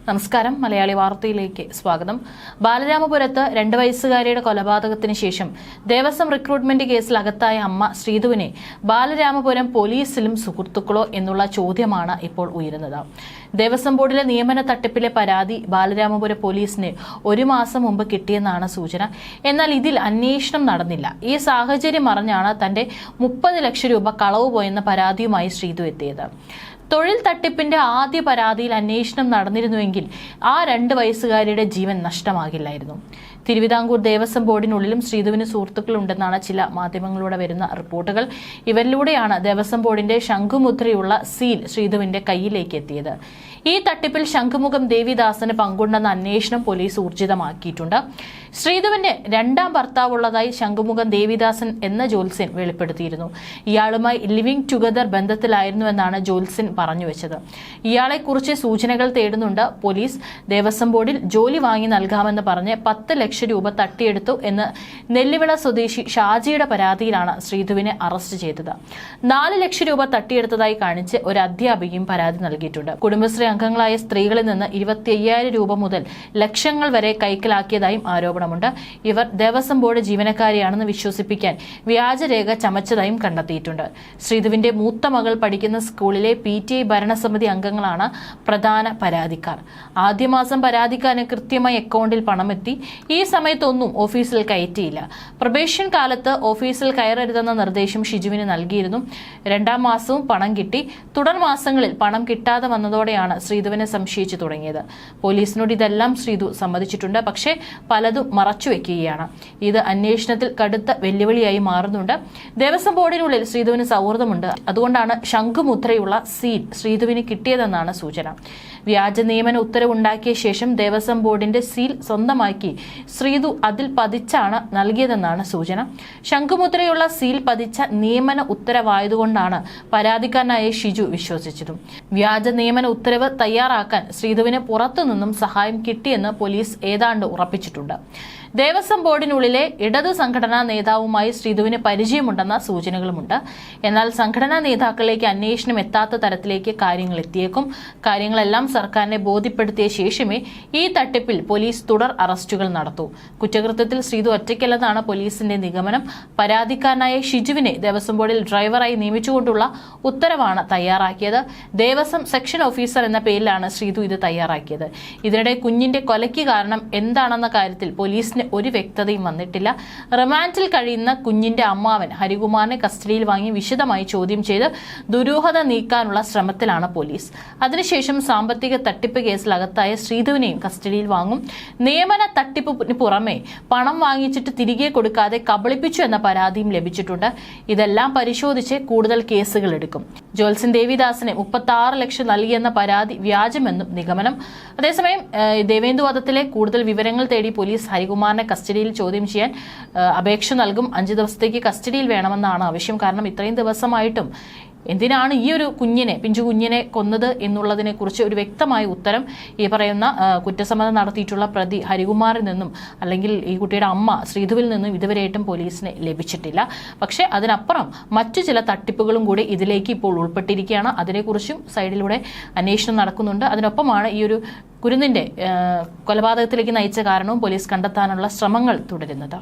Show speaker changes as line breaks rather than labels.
നമസ്കാരം. മലയാളി വാർത്തയിലേക്ക് സ്വാഗതം. ബാലരാമപുരത്ത് 2 വയസ്സുകാരിയുടെ കൊലപാതകത്തിന് ശേഷം ദേവസ്വം റിക്രൂട്ട്മെന്റ് കേസിൽ അകത്തായ അമ്മ ശ്രീധുവിനെ ബാലരാമപുരം പോലീസിലും സുഹൃത്തുക്കളോ എന്നുള്ള ചോദ്യമാണ് ഇപ്പോൾ ഉയരുന്നത്. ദേവസ്വം ബോർഡിലെ നിയമന തട്ടിപ്പിലെ പരാതി ബാലരാമപുരം പോലീസിന് 1 മാസം മുമ്പ് കിട്ടിയെന്നാണ് സൂചന. എന്നാൽ ഇതിൽ അന്വേഷണം നടന്നില്ല. ഈ സാഹചര്യം അറിഞ്ഞാണ് തന്റെ 30 ലക്ഷം രൂപ കളവ് പോയെന്ന പരാതിയുമായി ശ്രീധു എത്തിയത്. തൊഴിൽ തട്ടിപ്പിന്റെ ആദ്യ പരാതിയിൽ അന്വേഷണം നടന്നിരുന്നുവെങ്കിൽ ആ 2 വയസ്സുകാരിയുടെ ജീവൻ നഷ്ടമാകില്ലായിരുന്നു. തിരുവിതാംകൂർ ദേവസ്വം ബോർഡിനുള്ളിലും ശ്രീധുവിന് സുഹൃത്തുക്കളുണ്ടെന്നാണ് ചില മാധ്യമങ്ങളിലൂടെ വരുന്ന റിപ്പോർട്ടുകൾ. ഇവരിലൂടെയാണ് ദേവസ്വം ബോർഡിന്റെ ശംഖുമുദ്രയുള്ള സീൽ ശ്രീധുവിന്റെ കയ്യിലേക്ക് എത്തിയത്. ഈ തട്ടിപ്പിൽ ശംഖുമുഖം ദേവിദാസന് പങ്കുണ്ടെന്ന അന്വേഷണം പോലീസ് ഊർജിതമാക്കിയിട്ടുണ്ട്. ശ്രീധുവിന്റെ 2ാം ഭർത്താവുള്ളതായി ശംഖുമുഖം ദേവിദാസൻ എന്ന ജ്യോത്സ്യൻ വെളിപ്പെടുത്തിയിരുന്നു. ഇയാളുമായി ലിവിംഗ് ടുഗദർ ബന്ധത്തിലായിരുന്നുവെന്നാണ് ജ്യോത്സ്യൻ പറഞ്ഞുവെച്ചത്. ഇയാളെക്കുറിച്ച് സൂചനകൾ തേടുന്നുണ്ട് പോലീസ്. ദേവസ്വം ബോർഡിൽ ജോലി വാങ്ങി നൽകാമെന്ന് പറഞ്ഞ് 10 ലക്ഷം രൂപ തട്ടിയെടുത്തു എന്ന് നെല്ലിവിള സ്വദേശി ഷാജിയുടെ പരാതിയിലാണ് ശ്രീധുവിനെ അറസ്റ്റ് ചെയ്തത്. 4 ലക്ഷം രൂപ തട്ടിയെടുത്തതായി കാണിച്ച് ഒരു അധ്യാപികയും പരാതി നൽകിയിട്ടുണ്ട്. കുടുംബശ്രീ അംഗങ്ങളായ സ്ത്രീകളിൽ നിന്ന് 25,000 രൂപ മുതൽ ലക്ഷങ്ങൾ വരെ കൈക്കലാക്കിയതായും ആരോപണമുണ്ട്. ഇവർ ദേവസ്വം ബോർഡ് ജീവനക്കാരെയാണെന്ന് വിശ്വസിപ്പിക്കാൻ വ്യാജരേഖ ചമച്ചതായും കണ്ടെത്തിയിട്ടുണ്ട്. ശ്രീധുവിന്റെ മൂത്ത മകൾ പഠിക്കുന്ന സ്കൂളിലെ PTA ഭരണസമിതി അംഗങ്ങളാണ് പ്രധാന പരാതിക്കാർ. ആദ്യ മാസം പരാതിക്കാരന് കൃത്യമായി അക്കൗണ്ടിൽ പണമെത്തി. ഈ സമയത്തൊന്നും ഓഫീസിൽ കയറ്റിയില്ല. പ്രൊബേഷൻ കാലത്ത് ഓഫീസിൽ കയറരുതെന്ന നിർദ്ദേശം ഷിജുവിന് നൽകിയിരുന്നു. 2ാം മാസവും പണം കിട്ടി. തുടർ മാസങ്ങളിൽ പണം കിട്ടാതെ വന്നതോടെയാണ് ശ്രീധുവിനെ സംശയിച്ചു തുടങ്ങിയത്. പോലീസിനോട് ഇതെല്ലാം ശ്രീധു സമ്മതിച്ചിട്ടുണ്ട്. പക്ഷേ പലതും മറച്ചുവെക്കുകയാണ്. ഇത് അന്വേഷണത്തിൽ കടുത്ത വെല്ലുവിളിയായി മാറുന്നുണ്ട്. ദേവസ്വം ബോർഡിനുള്ളിൽ ശ്രീധുവിന് സൗഹൃദമുണ്ട്. അതുകൊണ്ടാണ് ശംഖുമുദ്രയുള്ള സീൽ ശ്രീധുവിന് കിട്ടിയതെന്നാണ് സൂചന. വ്യാജ നിയമന ഉത്തരവുണ്ടാക്കിയ ശേഷം ദേവസ്വം ബോർഡിന്റെ സീൽ സ്വന്തമാക്കി ശ്രീധു അതിൽ പതിച്ചാണ് നൽകിയതെന്നാണ് സൂചന. ശംഖുമുദ്രയുള്ള സീൽ പതിച്ച നിയമന ഉത്തരവായതുകൊണ്ടാണ് പരാതിക്കാരനായ ഷിജു വിശ്വസിച്ചതും. വ്യാജ നിയമന ഉത്തരവ് തയ്യാറാക്കാൻ ശ്രീധുവിന് പുറത്തുനിന്നും സഹായം കിട്ടിയെന്ന് പോലീസ് ഏതാണ്ട് ഉറപ്പിച്ചിട്ടുണ്ട്. ദേവസ്വം ബോർഡിനുള്ളിലെ ഇടത് സംഘടനാ നേതാവുമായി ശ്രീധുവിന് പരിചയമുണ്ടെന്ന സൂചനകളുമുണ്ട്. എന്നാൽ സംഘടനാ നേതാക്കളിലേക്ക് അന്വേഷണം എത്താത്ത തരത്തിലേക്ക് കാര്യങ്ങൾ എത്തിയേക്കും. കാര്യങ്ങളെല്ലാം സർക്കാരിനെ ബോധ്യപ്പെടുത്തിയ ശേഷമേ ഈ തട്ടിപ്പിൽ പോലീസ് തുടർ അറസ്റ്റുകൾ നടത്തൂ. കുറ്റകൃത്യത്തിൽ ശ്രീധു ഒറ്റയ്ക്കല്ലെന്നാണ് പോലീസിന്റെ നിഗമനം. പരാതിക്കാരനായ ഷിജുവിനെ ദേവസ്വം ബോർഡിൽ ഡ്രൈവറായി നിയമിച്ചുകൊണ്ടുള്ള ഉത്തരവാണ് തയ്യാറാക്കിയത്. ദേവസ്വം സെക്ഷൻ ഓഫീസർ എന്ന പേരിലാണ് ശ്രീധു ഇത് തയ്യാറാക്കിയത്. ഇതിനിടെ കുഞ്ഞിന്റെ കൊലയ്ക്ക് കാരണം എന്താണെന്ന കാര്യത്തിൽ പോലീസിന് ഒരു വ്യക്തതയും വന്നിട്ടില്ല. റിമാൻഡിൽ കഴിയുന്ന കുഞ്ഞിന്റെ അമ്മാവൻ ഹരികുമാറിനെ കസ്റ്റഡിയിൽ വാങ്ങി വിശദമായി ചോദ്യം ചെയ്ത് ദുരൂഹത നീക്കാനുള്ള ശ്രമത്തിലാണ് പോലീസ്. അതിനുശേഷം സാമ്പത്തിക തട്ടിപ്പ് കേസിൽ അകത്തായ ശ്രീധുവിനെയും കസ്റ്റഡിയിൽ വാങ്ങും. നിയമന തട്ടിപ്പിന് പുറമെ പണം വാങ്ങിച്ചിട്ട് തിരികെ കൊടുക്കാതെ കബളിപ്പിച്ചു എന്ന പരാതിയും ലഭിച്ചിട്ടുണ്ട്. ഇതെല്ലാം പരിശോധിച്ച് കൂടുതൽ കേസുകൾ എടുക്കും. ജ്യോത്സ്യൻ ദേവിദാസിന് 36 ലക്ഷം നൽകിയെന്ന പരാതി വ്യാജമെന്നും നിഗമനം. അതേസമയം ദേവേന്ദു വധത്തിലെ കൂടുതൽ വിവരങ്ങൾ തേടി പോലീസ് ഹരികുമാറിനെ കസ്റ്റഡിയിൽ ചോദ്യം ചെയ്യാൻ അപേക്ഷ നൽകും. 5 ദിവസത്തേക്ക് കസ്റ്റഡിയിൽ വേണമെന്നാണ് ആവശ്യം. കാരണം ഇത്രയും ദിവസമായിട്ടും എന്തിനാണ് ഈ ഒരു പിഞ്ചു കുഞ്ഞിനെ കൊന്നത് എന്നുള്ളതിനെ കുറിച്ച് ഒരു വ്യക്തമായ ഉത്തരം ഈ പറയുന്ന കുറ്റസമ്മതം നടത്തിയിട്ടുള്ള പ്രതി ഹരികുമാറിൽ നിന്നും അല്ലെങ്കിൽ ഈ കുട്ടിയുടെ അമ്മ ശ്രീധുവിൽ നിന്നും ഇതുവരെയായിട്ടും പോലീസിന് ലഭിച്ചിട്ടില്ല. പക്ഷേ അതിനപ്പുറം മറ്റു ചില തട്ടിപ്പുകളും കൂടി ഇതിലേക്ക് ഇപ്പോൾ ഉൾപ്പെട്ടിരിക്കുകയാണ്. അതിനെക്കുറിച്ചും സൈഡിലൂടെ അന്വേഷണം നടക്കുന്നുണ്ട്. അതിനൊപ്പമാണ് ഈ ഒരു കുരുന്നിന്റെ കൊലപാതകത്തിലേക്ക് നയിച്ച കാരണവും പോലീസ് കണ്ടെത്താനുള്ള ശ്രമങ്ങൾ തുടരുന്നത്.